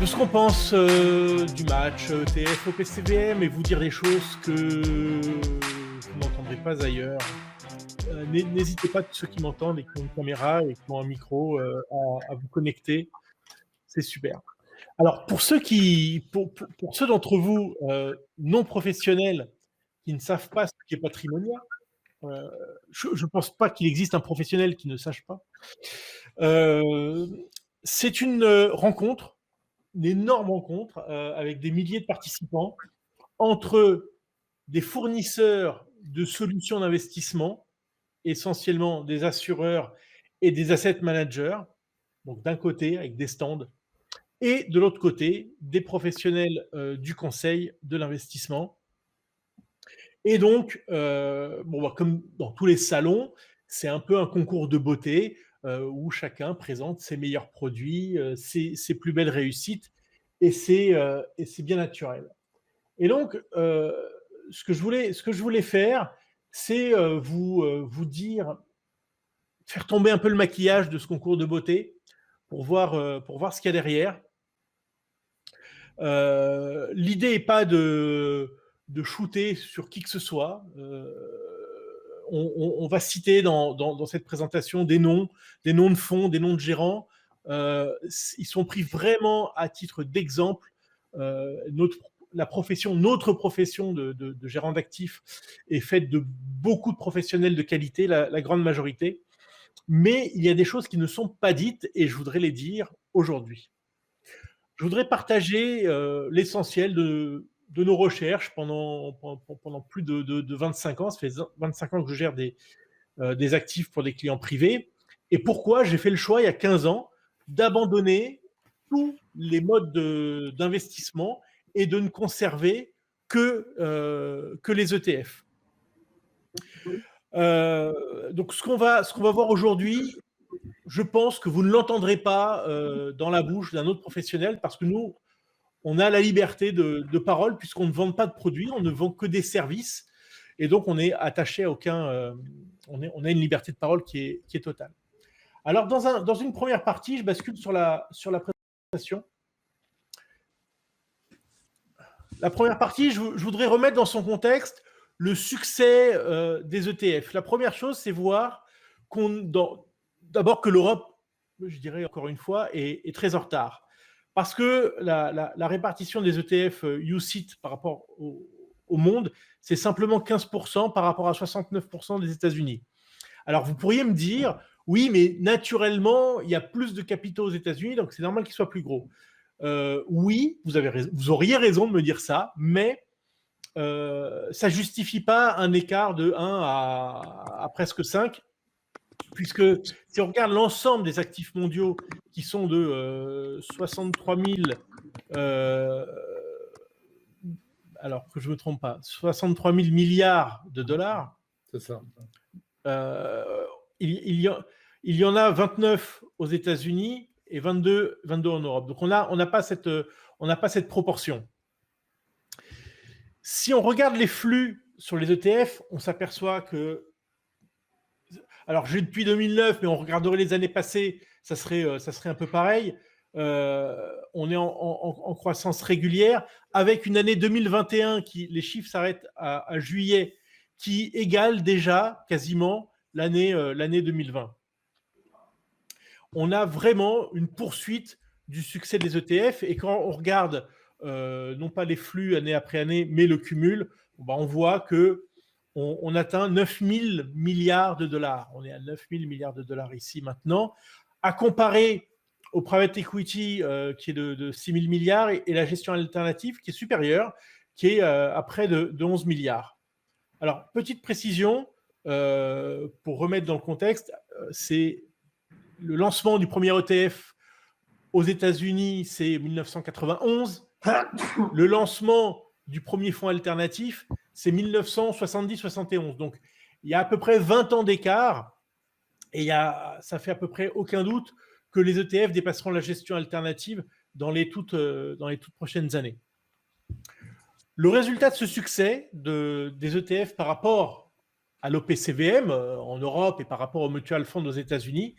de ce qu'on pense du match ETF OPCVM et vous dire des choses que vous n'entendrez pas ailleurs. N'hésitez pas, ceux qui m'entendent et qui ont une caméra et qui ont un micro, à vous connecter. C'est super. Alors, pour ceux d'entre vous non professionnels qui ne savent pas ce qu'est Patrimonia, je ne pense pas qu'il existe un professionnel qui ne sache pas. C'est une rencontre, une énorme rencontre avec des milliers de participants entre des fournisseurs de solutions d'investissement, essentiellement des assureurs et des asset managers, donc d'un côté avec des stands, et de l'autre côté des professionnels du conseil de l'investissement. Et donc, comme dans tous les salons, c'est un peu un concours de beauté où chacun présente ses meilleurs produits, ses plus belles réussites, et c'est bien naturel. Et donc, ce que je voulais faire, c'est vous dire, faire tomber un peu le maquillage de ce concours de beauté pour voir ce qu'il y a derrière. L'idée n'est pas de shooter sur qui que ce soit. On va citer dans cette présentation des noms de fonds, des noms de gérants. Ils sont pris vraiment à titre d'exemple. Notre profession de gérant d'actifs est faite de beaucoup de professionnels de qualité, la grande majorité. Mais il y a des choses qui ne sont pas dites et je voudrais les dire aujourd'hui. Je voudrais partager l'essentiel de nos recherches pendant plus de 25 ans. Ça fait 25 ans que je gère des actifs pour des clients privés. Et pourquoi j'ai fait le choix, il y a 15 ans, d'abandonner tous les modes d'investissement et de ne conserver que les ETF. Donc, ce qu'on va voir aujourd'hui, je pense que vous ne l'entendrez pas dans la bouche d'un autre professionnel parce que nous, on a la liberté de parole puisqu'on ne vend pas de produits, on ne vend que des services. Et donc, on est attaché à aucun... on a une liberté de parole qui est totale. Alors, dans une première partie, je bascule sur la présentation. La première partie, je voudrais remettre dans son contexte le succès des ETF. La première chose, c'est voir d'abord que l'Europe, je dirais encore une fois, est très en retard. Parce que la répartition des ETF UCITS par rapport au monde, c'est simplement 15% par rapport à 69% des États-Unis. Alors, vous pourriez me dire, oui, mais naturellement, il y a plus de capitaux aux États-Unis, donc c'est normal qu'ils soient plus gros. Oui, vous auriez raison de me dire ça, mais ça ne justifie pas un écart de 1 à presque 5, puisque si on regarde l'ensemble des actifs mondiaux qui sont de 63 000, alors que je ne me trompe pas, 63 000 milliards de dollars, c'est ça. Il y en a 29 aux États-Unis et 22 en Europe. Donc, on n'a pas cette proportion. Si on regarde les flux sur les ETF, on s'aperçoit que... Alors, j'ai depuis 2009, mais on regarderait les années passées, ça serait un peu pareil. On est en croissance régulière, avec une année 2021, les chiffres s'arrêtent à juillet, qui égale déjà quasiment l'année 2020. On a vraiment une poursuite du succès des ETF, et quand on regarde non pas les flux année après année, mais le cumul, on voit qu'on atteint 9 000 milliards de dollars. On est à 9 000 milliards de dollars ici maintenant, à comparer au private equity qui est de 6 000 milliards et la gestion alternative qui est supérieure, qui est à près de 11 milliards. Alors, petite précision, pour remettre dans le contexte, c'est le lancement du premier ETF aux États-Unis, c'est 1991. Le lancement du premier fonds alternatif, c'est 1970-71. Donc, il y a à peu près 20 ans d'écart et ça fait à peu près aucun doute que les ETF dépasseront la gestion alternative dans les toutes prochaines années. Le résultat de ce succès des ETF par rapport à l'OPCVM en Europe et par rapport au mutual fund aux États-Unis,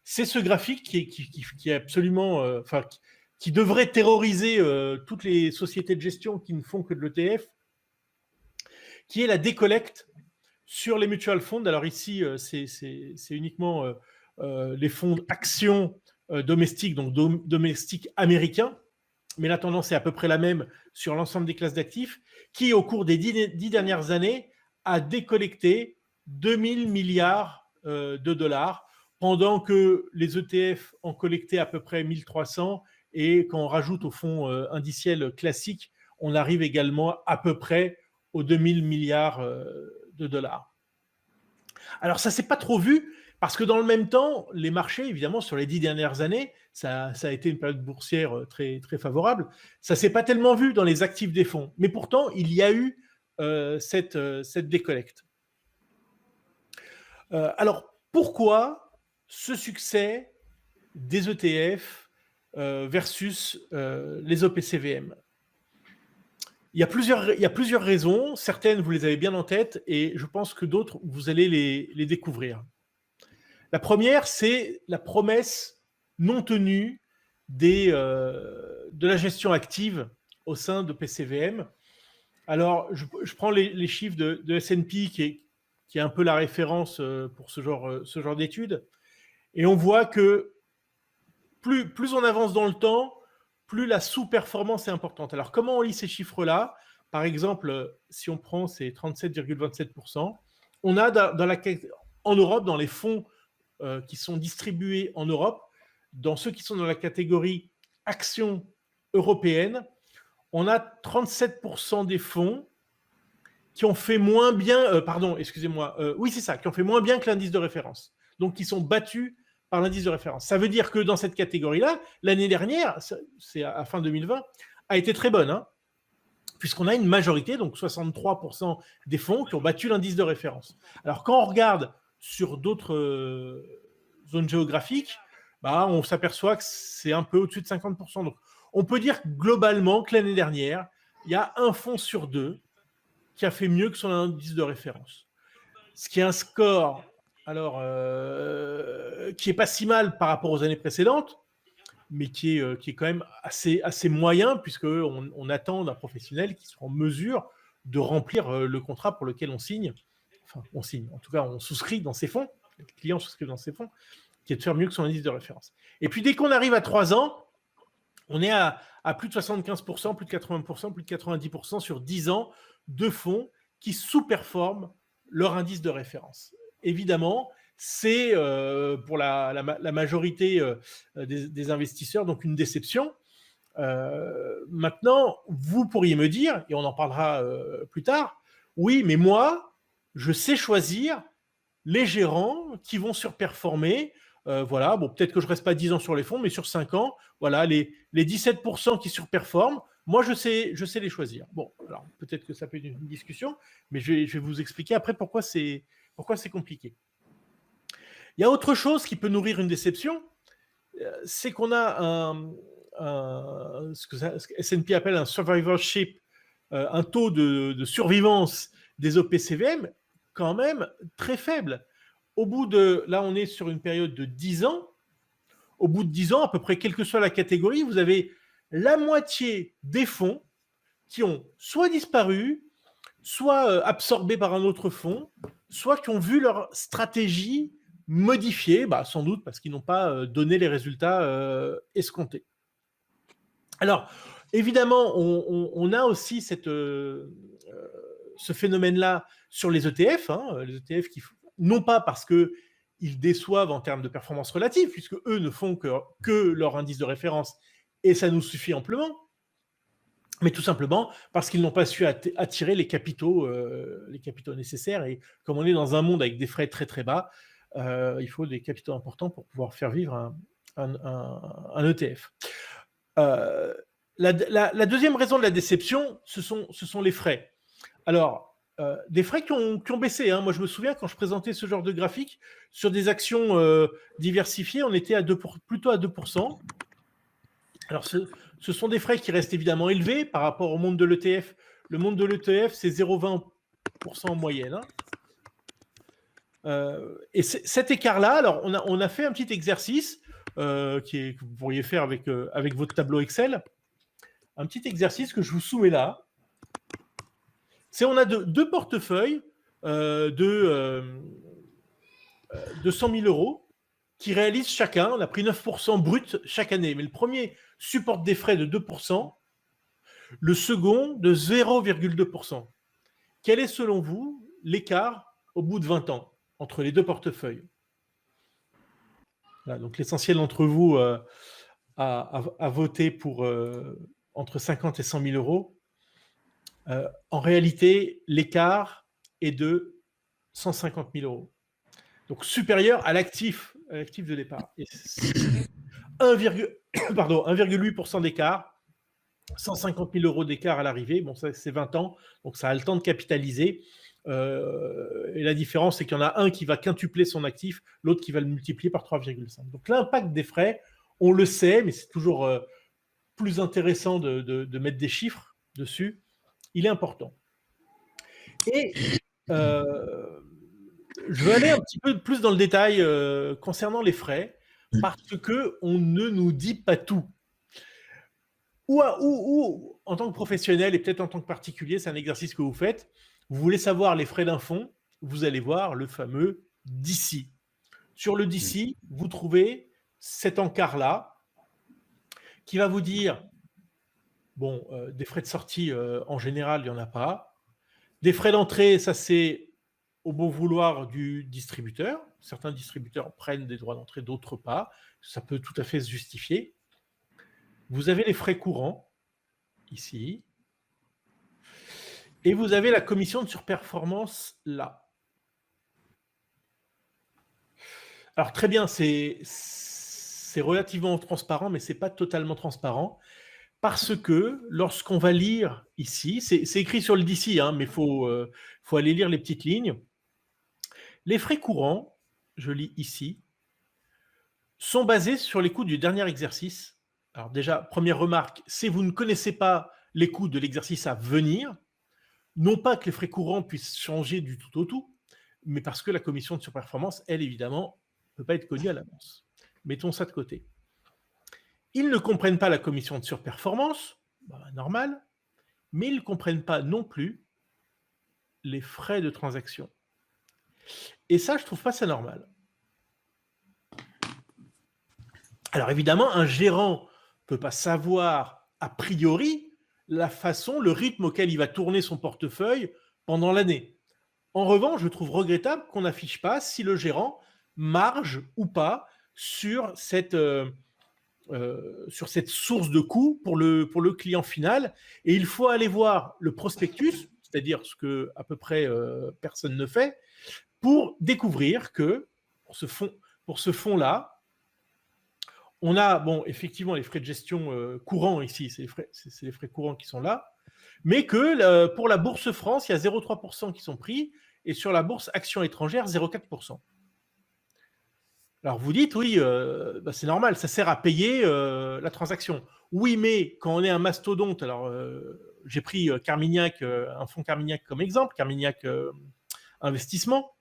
c'est ce graphique qui est absolument, qui devrait terroriser toutes les sociétés de gestion qui ne font que de l'ETF, qui est la décollecte sur les mutual funds. Alors ici, c'est uniquement les fonds actions domestiques, donc domestiques américains, mais la tendance est à peu près la même sur l'ensemble des classes d'actifs, qui, au cours des 10 dernières années, a décollecté 2000 milliards de dollars, pendant que les ETF en collectaient à peu près 1300, et quand on rajoute au fonds indiciel classique, on arrive également à peu près aux 2000 milliards de dollars. Alors ça ne s'est pas trop vu, parce que dans le même temps, les marchés, évidemment, sur les 10 dernières années, ça a été une période boursière très, très favorable. Ça ne s'est pas tellement vu dans les actifs des fonds. Mais pourtant, il y a eu cette décollecte. Alors, pourquoi ce succès des ETF versus les OPCVM? Il y a plusieurs raisons. Certaines, vous les avez bien en tête, et je pense que d'autres, vous allez les découvrir. La première, c'est la promesse non tenue de la gestion active au sein de PCVM. Alors, je prends les chiffres de S&P, qui est un peu la référence pour ce genre d'études, et on voit que plus on avance dans le temps, plus la sous-performance est importante. Alors, comment on lit ces chiffres-là? Par exemple, si on prend ces 37,27%, on a en Europe, dans les fonds qui sont distribués en Europe, dans ceux qui sont dans la catégorie actions européennes, on a 37% des fonds qui ont fait moins bien, oui c'est ça, qui ont fait moins bien que l'indice de référence, donc qui sont battus par l'indice de référence. Ça veut dire que dans cette catégorie-là, l'année dernière, c'est à fin 2020, a été très bonne, hein, puisqu'on a une majorité, donc 63% des fonds qui ont battu l'indice de référence. Alors quand on regarde sur d'autres zones géographiques, on s'aperçoit que c'est un peu au-dessus de 50%. Donc on peut dire globalement que l'année dernière, il y a un fonds sur deux qui a fait mieux que son indice de référence. Ce qui est un score, alors, qui n'est pas si mal par rapport aux années précédentes, mais qui est quand même assez moyen, puisqu'on attend d'un professionnel qui soit en mesure de remplir le contrat pour lequel on signe. Enfin, on signe, en tout cas, on souscrit dans ses fonds, le client souscrit dans ses fonds, qui est de faire mieux que son indice de référence. Et puis, dès qu'on arrive à 3 ans, on est à plus de 75%, plus de 80%, plus de 90% sur 10 ans de fonds qui sous-performent leur indice de référence. Évidemment, c'est pour la majorité des investisseurs donc une déception. Maintenant, vous pourriez me dire, et on en parlera plus tard, oui, mais moi, je sais choisir les gérants qui vont surperformer. Voilà, bon, peut-être que je ne reste pas 10 ans sur les fonds, mais sur 5 ans, voilà, les 17% qui surperforment, moi, je sais les choisir. Bon, alors peut-être que ça peut être une discussion, mais je vais vous expliquer après pourquoi c'est compliqué. Il y a autre chose qui peut nourrir une déception, c'est qu'on a ce que S&P appelle un survivorship, un taux de survivance des OPCVM quand même très faible. Au bout de, là on est sur une période de 10 ans, au bout de 10 ans, à peu près quelle que soit la catégorie, vous avez la moitié des fonds qui ont soit disparu, soit absorbés par un autre fonds, soit qui ont vu leur stratégie modifiée, sans doute parce qu'ils n'ont pas donné les résultats escomptés. Alors, évidemment, on a aussi ce phénomène-là sur les ETF, les ETF qui, non pas parce qu'ils déçoivent en termes de performance relative, puisque eux ne font que leur indice de référence, et ça nous suffit amplement, mais tout simplement parce qu'ils n'ont pas su attirer les capitaux nécessaires. Et comme on est dans un monde avec des frais très très bas, il faut des capitaux importants pour pouvoir faire vivre un ETF. La deuxième raison de la déception, ce sont les frais. Alors, des frais qui ont baissé. Moi, je me souviens quand je présentais ce genre de graphique sur des actions diversifiées, on était plutôt à 2%. Alors, ce sont des frais qui restent évidemment élevés par rapport au monde de l'ETF. Le monde de l'ETF, c'est 0,20% en moyenne. Et cet écart-là, alors on a fait un petit exercice que vous pourriez faire avec votre tableau Excel. Un petit exercice que je vous soumets là. C'est on a deux portefeuilles de 100 000 euros qui réalisent chacun, on a pris 9% brut chaque année. Mais le premier supporte des frais de 2%, le second de 0,2%. Quel est selon vous l'écart au bout de 20 ans entre les deux portefeuilles? Là, donc l'essentiel d'entre vous a voté pour entre 50 et 100 000 euros. En réalité, l'écart est de 150 000 euros. Donc supérieur à l'actif de départ. 1,8% d'écart, 150 000 euros d'écart à l'arrivée. Bon, ça, c'est 20 ans, donc ça a le temps de capitaliser. Et la différence, c'est qu'il y en a un qui va quintupler son actif, l'autre qui va le multiplier par 3,5. Donc l'impact des frais, on le sait, mais c'est toujours plus intéressant de mettre des chiffres dessus. Il est important. Et je veux aller un petit peu plus dans le détail concernant les frais, parce qu'on ne nous dit pas tout. Ou en tant que professionnel et peut-être en tant que particulier, c'est un exercice que vous faites. Vous voulez savoir les frais d'un fonds, vous allez voir le fameux DCI. Sur le DCI, vous trouvez cet encart-là qui va vous dire, bon, des frais de sortie, en général, il n'y en a pas. Des frais d'entrée, ça c'est au bon vouloir du distributeur. Certains distributeurs prennent des droits d'entrée, d'autres pas. Ça peut tout à fait se justifier. Vous avez les frais courants, ici. Et vous avez la commission de surperformance, là. Alors, très bien, c'est relativement transparent, mais ce n'est pas totalement transparent. Parce que lorsqu'on va lire ici, c'est écrit sur le DCI, hein, mais il faut aller lire les petites lignes. Les frais courants, je lis ici, sont basés sur les coûts du dernier exercice. Alors déjà, première remarque, si vous ne connaissez pas les coûts de l'exercice à venir, non pas que les frais courants puissent changer du tout au tout, mais parce que la commission de surperformance, elle, évidemment, ne peut pas être connue à l'avance. Mettons ça de côté. Ils ne comprennent pas la commission de surperformance, normal, mais ils ne comprennent pas non plus les frais de transaction. Et ça, je ne trouve pas ça normal. Alors évidemment, un gérant ne peut pas savoir a priori la façon, le rythme auquel il va tourner son portefeuille pendant l'année. En revanche, je trouve regrettable qu'on n'affiche pas si le gérant marge ou pas sur cette source de coût pour le client final. Et il faut aller voir le prospectus, c'est-à-dire ce que à peu près personne ne fait, pour découvrir que pour ce fonds-là, on a, bon, effectivement, les frais de gestion courants ici, c'est les frais courants qui sont là, mais que pour la Bourse France, il y a 0,3% qui sont pris, et sur la Bourse Actions étrangères, 0,4%. Alors vous dites, oui, c'est normal, ça sert à payer la transaction. Oui, mais quand on est un mastodonte, alors j'ai pris Carmignac, un fonds Carmignac comme exemple, Carmignac Investissement.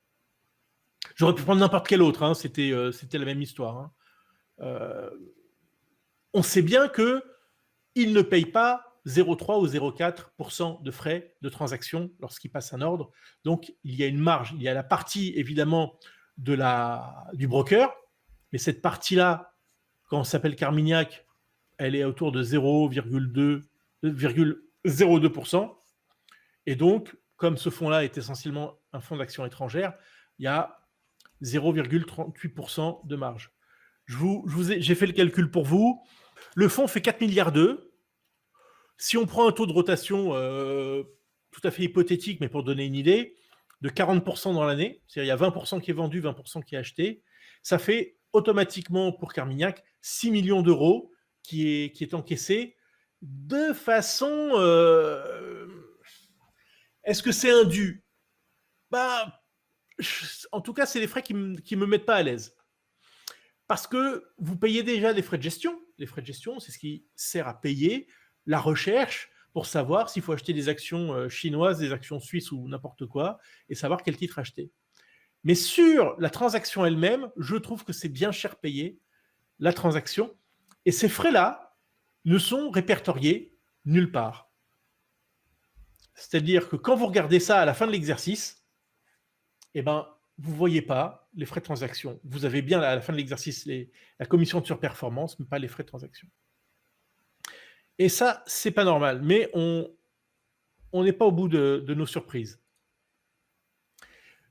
J'aurais pu prendre n'importe quel autre, hein, c'était la même histoire. Hein. On sait bien qu'il ne paye pas 0,3 ou 0,4% de frais de transaction lorsqu'il passe un ordre. Donc, il y a une marge. Il y a la partie, évidemment, du broker, mais cette partie-là, quand on s'appelle Carmignac, elle est autour de 0,02%. Et donc, comme ce fonds-là est essentiellement un fonds d'action étrangère, il y a 0,38% de marge. J'ai fait le calcul pour vous. Le fonds fait 4 milliards d'euros. Si on prend un taux de rotation tout à fait hypothétique, mais pour donner une idée, de 40% dans l'année, c'est-à-dire il y a 20% qui est vendu, 20% qui est acheté, ça fait automatiquement pour Carmignac 6 millions d'euros qui est encaissé de façon... Est-ce que c'est indu? En tout cas, c'est les frais qui me mettent pas à l'aise. Parce que vous payez déjà des frais de gestion. Les frais de gestion, c'est ce qui sert à payer la recherche pour savoir s'il faut acheter des actions chinoises, des actions suisses ou n'importe quoi, et savoir quel titre acheter. Mais sur la transaction elle-même, je trouve que c'est bien cher payé. la transaction. Et ces frais-là ne sont répertoriés nulle part. C'est-à-dire que quand vous regardez ça à la fin de l'exercice, eh ben, vous ne voyez pas les frais de transaction. Vous avez bien à la fin de l'exercice la commission de surperformance, mais pas les frais de transaction. Et ça, c'est pas normal. Mais on n'est pas au bout de nos surprises.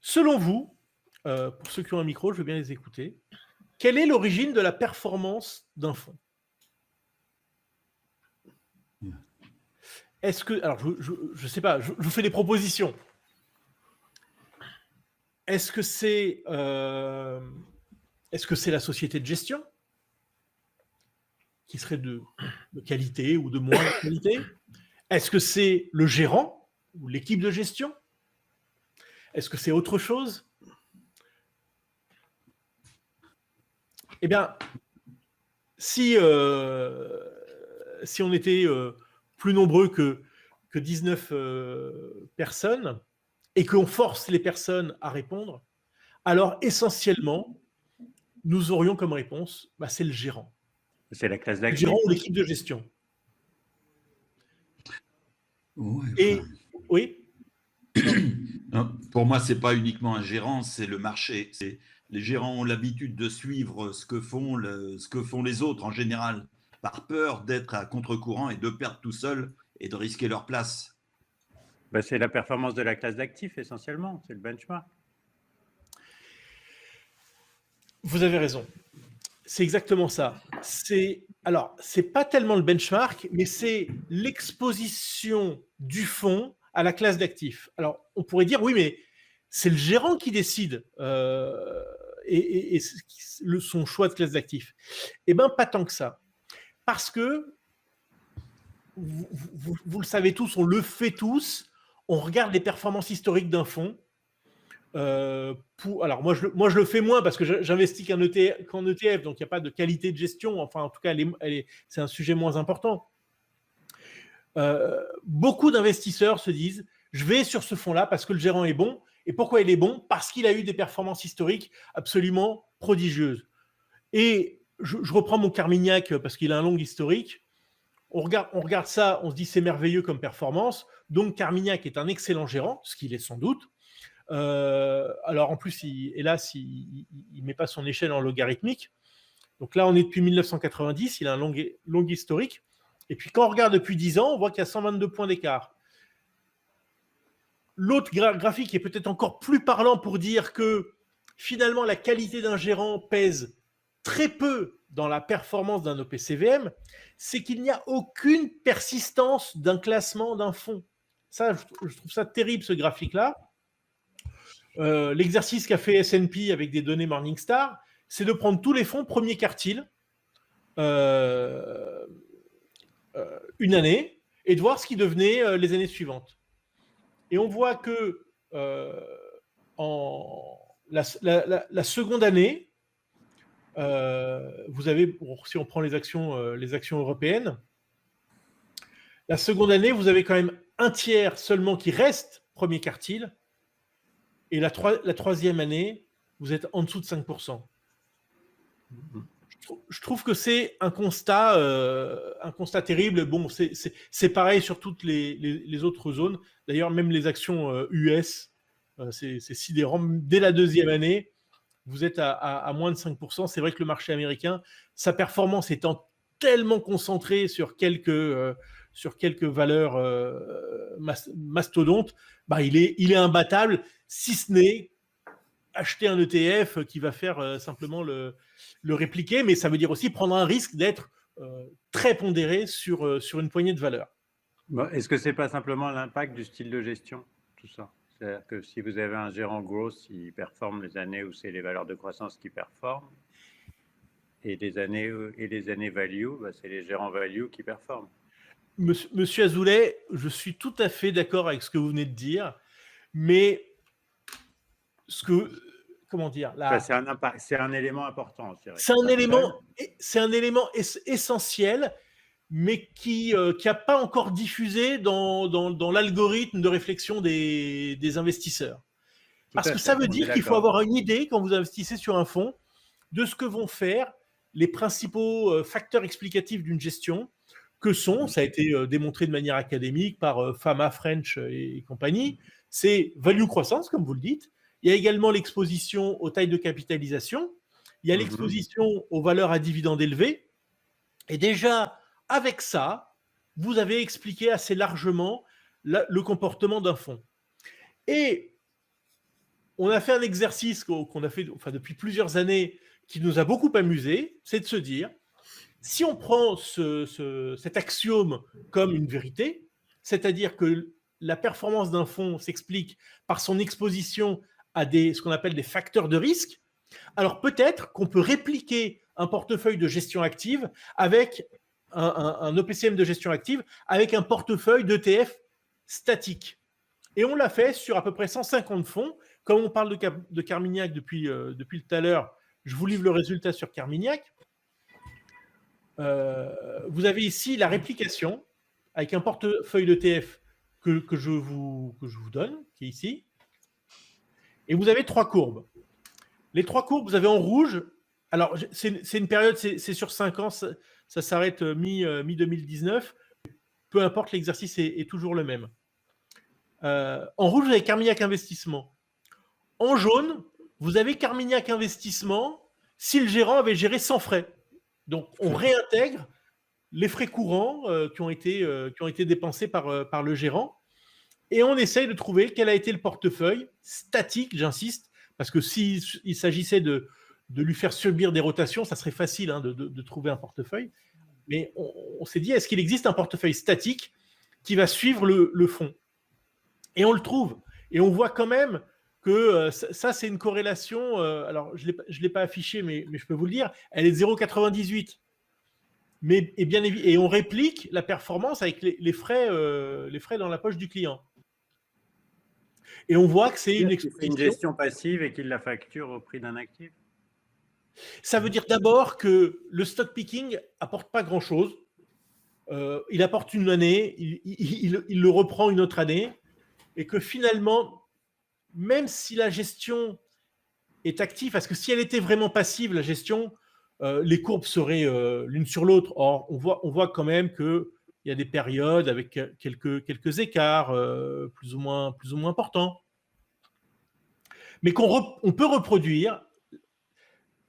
Selon vous, pour ceux qui ont un micro, je veux bien les écouter, quelle est l'origine de la performance d'un fonds? Est-ce que, alors je sais pas, je vous fais des propositions. Est-ce que c'est la société de gestion qui serait de qualité ou de moindre qualité? Est-ce que c'est le gérant ou l'équipe de gestion? Est-ce que c'est autre chose? Eh bien, si on était plus nombreux que 19 personnes et qu'on force les personnes à répondre, alors essentiellement, nous aurions comme réponse, c'est le gérant. C'est la classe Le d'actifs. gérant ou l'équipe de gestion. Ouais, Et oui. Non, pour moi, c'est pas uniquement un gérant, c'est le marché. Les gérants ont l'habitude de suivre ce que font les autres en général, par peur d'être à contre-courant et de perdre tout seul et de risquer leur place. C'est la performance de la classe d'actifs essentiellement, c'est le benchmark. Vous avez raison. C'est exactement ça. Alors, c'est pas tellement le benchmark, mais c'est l'exposition du fonds à la classe d'actifs. Alors, on pourrait dire, oui, mais c'est le gérant qui décide et son choix de classe d'actifs. Eh bien, pas tant que ça. Parce que, vous le savez tous, on le fait tous, on regarde les performances historiques d'un fonds. Alors moi je le fais moins parce que j'investis qu'en ETF, donc il n'y a pas de qualité de gestion. Enfin, en tout cas, c'est un sujet moins important. Beaucoup d'investisseurs se disent, je vais sur ce fonds-là parce que le gérant est bon. Et pourquoi il est bon? Parce qu'il a eu des performances historiques absolument prodigieuses. Et je reprends mon Carmignac parce qu'il a un long historique. On regarde ça, on se dit c'est merveilleux comme performance. Donc Carmignac est un excellent gérant, ce qu'il est sans doute. Alors en plus, hélas, il ne met pas son échelle en logarithmique. Donc là, on est depuis 1990, il a un long historique. Et puis quand on regarde depuis 10 ans, on voit qu'il y a 122 points d'écart. L'autre graphique est peut-être encore plus parlant pour dire que finalement, la qualité d'un gérant pèse très peu dans la performance d'un OPCVM, c'est qu'il n'y a aucune persistance d'un classement d'un fonds. Ça, je trouve ça terrible, ce graphique-là. L'exercice qu'a fait S&P avec des données Morningstar, c'est de prendre tous les fonds premier quartile une année et de voir ce qui devenait les années suivantes. Et on voit que en la seconde année, vous avez, si on prend les actions européennes, la seconde année, vous avez quand même un tiers seulement qui reste premier quartile. Et la troisième année, vous êtes en dessous de 5%. Je trouve que c'est un constat terrible. Bon, c'est pareil sur toutes les autres zones. D'ailleurs, même les actions US, c'est sidérant. Dès la deuxième année, vous êtes à moins de 5%. C'est vrai que le marché américain, sa performance étant tellement concentrée sur quelques valeurs mastodontes, il est imbattable, si ce n'est acheter un ETF qui va faire simplement le répliquer, mais ça veut dire aussi prendre un risque d'être très pondéré sur une poignée de valeurs. Est-ce que ce n'est pas simplement l'impact du style de gestion, tout ça? C'est-à-dire que si vous avez un gérant growth, il performe les années où c'est les valeurs de croissance qui performent, et les années value, c'est les gérants value qui performent. Monsieur Azoulay, je suis tout à fait d'accord avec ce que vous venez de dire, mais comment dire là, c'est un élément important. C'est un élément essentiel, mais qui n'a pas encore diffusé dans l'algorithme de réflexion des investisseurs. Parce que ça veut dire qu'il faut avoir une idée, quand vous investissez sur un fonds, de ce que vont faire les principaux facteurs explicatifs d'une gestion, que sont, ça a été démontré de manière académique par Fama, French et compagnie, c'est value croissance, comme vous le dites. Il y a également l'exposition aux tailles de capitalisation. Il y a l'exposition aux valeurs à dividendes élevés. Et déjà, avec ça, vous avez expliqué assez largement le comportement d'un fonds. Et on a fait un exercice qu'on a fait depuis plusieurs années qui nous a beaucoup amusé, c'est de se dire, si on prend cet axiome comme une vérité, c'est-à-dire que la performance d'un fonds s'explique par son exposition à ce qu'on appelle des facteurs de risque, alors peut-être qu'on peut répliquer un portefeuille de gestion active avec un OPCVM de gestion active avec un portefeuille d'ETF statique. Et on l'a fait sur à peu près 150 fonds. Comme on parle de Carmignac depuis tout à l'heure, je vous livre le résultat sur Carmignac. Vous avez ici la réplication avec un portefeuille d'ETF que je vous donne, qui est ici. Et vous avez 3 courbes. Les 3 courbes, vous avez en rouge. Alors, c'est une période, c'est sur 5 ans, ça s'arrête mi-2019. Peu importe, l'exercice est toujours le même. En rouge, vous avez Carmignac Investissement. En jaune, vous avez Carmignac Investissement si le gérant avait géré sans frais. Donc, on réintègre les frais courants qui ont été dépensés par le gérant et on essaye de trouver quel a été le portefeuille statique, j'insiste, parce que s'il s'agissait de lui faire subir des rotations, ça serait facile de trouver un portefeuille. Mais on s'est dit, est-ce qu'il existe un portefeuille statique qui va suivre le fonds? Et on le trouve. Et on voit quand même que ça, c'est une corrélation. Alors, je ne l'ai pas affiché, mais je peux vous le dire. Elle est de 0,98. Et on réplique la performance avec les frais dans la poche du client. Et on voit que c'est une gestion passive et qu'il la facture au prix d'un actif. Ça veut dire d'abord que le stock picking apporte pas grand-chose. Il apporte une année, il le reprend une autre année, et que finalement, même si la gestion est active, parce que si elle était vraiment passive, la gestion, les courbes seraient l'une sur l'autre. Or, on voit quand même qu'il y a des périodes avec quelques écarts plus ou moins importants. Mais on peut reproduire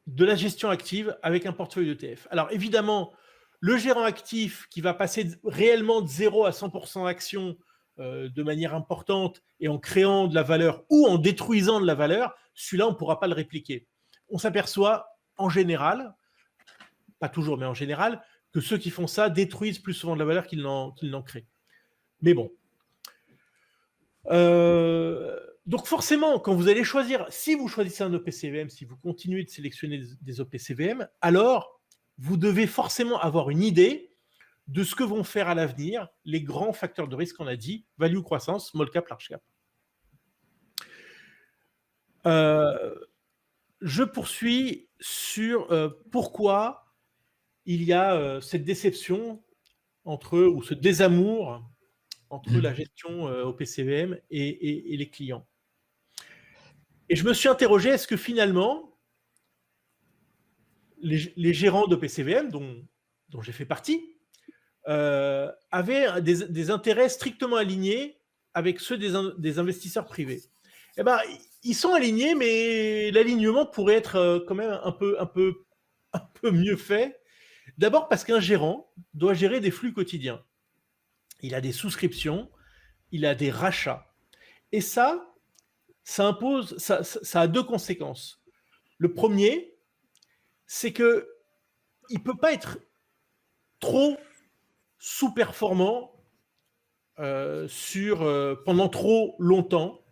de la gestion active avec un portefeuille d'ETF. Alors évidemment, le gérant actif qui va passer réellement de 0 à 100% actions de manière importante et en créant de la valeur ou en détruisant de la valeur, celui-là, on ne pourra pas le répliquer. On s'aperçoit en général, pas toujours, mais en général, que ceux qui font ça détruisent plus souvent de la valeur qu'ils n'en créent. Mais bon. Donc forcément, quand vous allez choisir, si vous choisissez un OPCVM, si vous continuez de sélectionner des OPCVM, alors vous devez forcément avoir une idée de ce que vont faire à l'avenir les grands facteurs de risque qu'on a dit, value, croissance, small cap, large cap. Je poursuis sur pourquoi il y a cette déception ou ce désamour entre la gestion OPCVM et les clients. Et je me suis interrogé, est-ce que finalement, les gérants d'OPCVM, dont j'ai fait partie, avaient des intérêts strictement alignés avec ceux des investisseurs privés? Eh ben, ils sont alignés, mais l'alignement pourrait être quand même un peu mieux fait. D'abord parce qu'un gérant doit gérer des flux quotidiens. Il a des souscriptions, il a des rachats. Et ça impose, ça a 2 conséquences. Le premier, c'est qu'il ne peut pas être trop sous-performant pendant trop longtemps.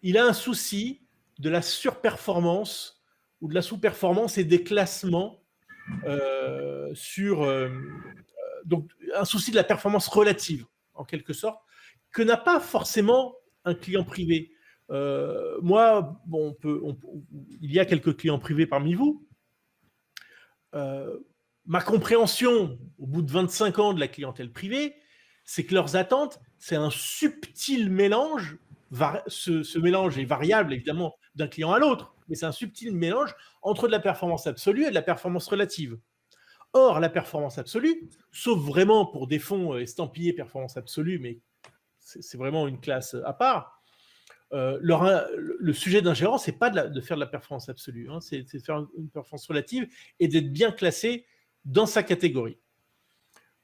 Il a un souci de la surperformance ou de la sous-performance et des classements donc un souci de la performance relative, en quelque sorte, que n'a pas forcément un client privé. Moi, il y a quelques clients privés parmi vous. Ma compréhension, au bout de 25 ans de la clientèle privée, c'est que leurs attentes, c'est un subtil mélange. Ce mélange est variable, évidemment, d'un client à l'autre. mais c'est un subtil mélange entre de la performance absolue et de la performance relative. Or, la performance absolue, sauf vraiment pour des fonds estampillés performance absolue, mais c'est vraiment une classe à part, le sujet d'un gérant, c'est pas de faire de la performance absolue, hein, c'est de faire une performance relative et d'être bien classé dans sa catégorie.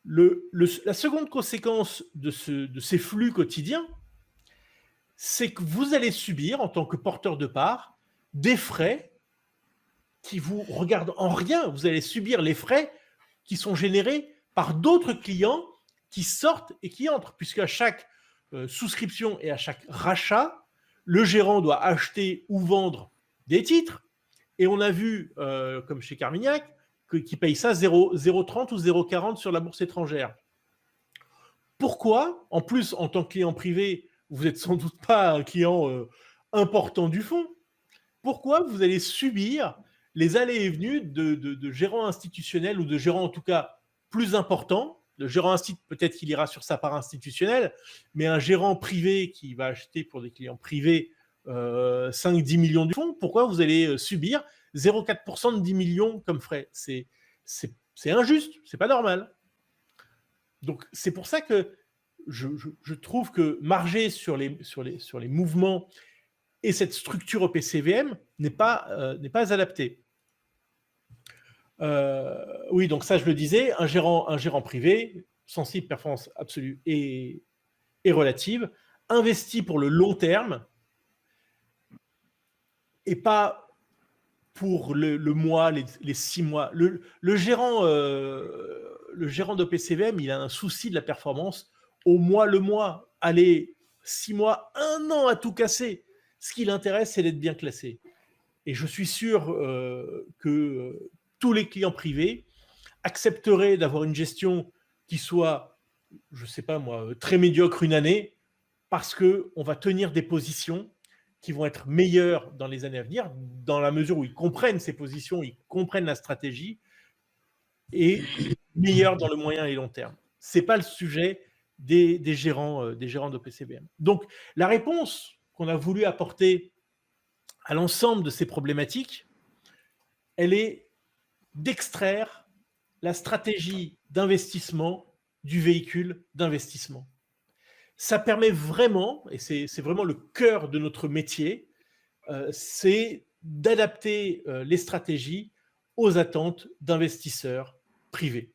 La seconde conséquence de ces flux quotidiens, c'est que vous allez subir, en tant que porteur de parts, des frais qui vous regardent en rien. Vous allez subir les frais qui sont générés par d'autres clients qui sortent et qui entrent, puisque à chaque souscription et à chaque rachat, le gérant doit acheter ou vendre des titres. Et on a vu, comme chez Carmignac, qui paye ça 0,30 ou 0,40 sur la bourse étrangère. Pourquoi, en plus, en tant que client privé, vous n'êtes sans doute pas un client important du fonds, pourquoi vous allez subir les allées et venues de gérants institutionnels ou de gérants en tout cas plus importants? Le gérant peut-être qu'il ira sur sa part institutionnelle, mais un gérant privé qui va acheter pour des clients privés 5-10 millions du fonds, pourquoi vous allez subir 0,4% de 10 millions comme frais? C'est injuste, c'est pas normal. Donc c'est pour ça que je trouve que marger sur les mouvements et cette structure OPCVM n'est pas adapté. Oui, donc ça je le disais, un gérant privé, sensible performance absolue et relative, investi pour le long terme et pas pour le mois, les 6 mois. Le gérant d'OPCVM, il a un souci de la performance au mois le mois. Allez, 6 mois, 1 an à tout casser. Ce qui l'intéresse, c'est d'être bien classé. Et je suis sûr que tous les clients privés accepteraient d'avoir une gestion qui soit, je ne sais pas moi, très médiocre une année, parce qu'on va tenir des positions qui vont être meilleures dans les années à venir, dans la mesure où ils comprennent ces positions, ils comprennent la stratégie, et meilleures dans le moyen et long terme. Ce n'est pas le sujet des gérants d'OPCVM. Donc, la réponse qu'on a voulu apporter à l'ensemble de ces problématiques, elle est d'extraire la stratégie d'investissement du véhicule d'investissement. Ça permet vraiment, et c'est vraiment le cœur de notre métier, c'est d'adapter les stratégies aux attentes d'investisseurs privés.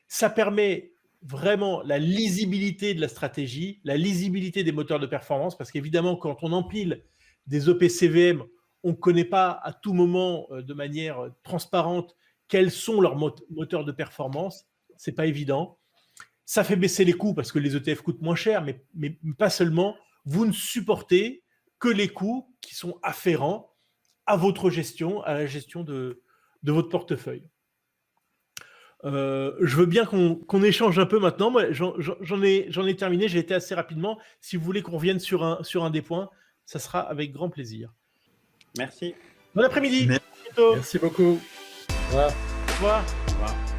Ça permet vraiment la lisibilité de la stratégie, la lisibilité des moteurs de performance, parce qu'évidemment, quand on empile des OPCVM, on ne connaît pas à tout moment de manière transparente quels sont leurs moteurs de performance. Ce n'est pas évident. Ça fait baisser les coûts parce que les ETF coûtent moins cher, mais pas seulement. Vous ne supportez que les coûts qui sont afférents à votre gestion, à la gestion de votre portefeuille. Je veux bien qu'on échange un peu maintenant. Moi, j'en ai terminé, j'ai été assez rapidement. Si vous voulez qu'on revienne sur un des points, ça sera avec grand plaisir. Merci. Bon après-midi. Merci beaucoup. Au revoir. Au revoir. Au revoir.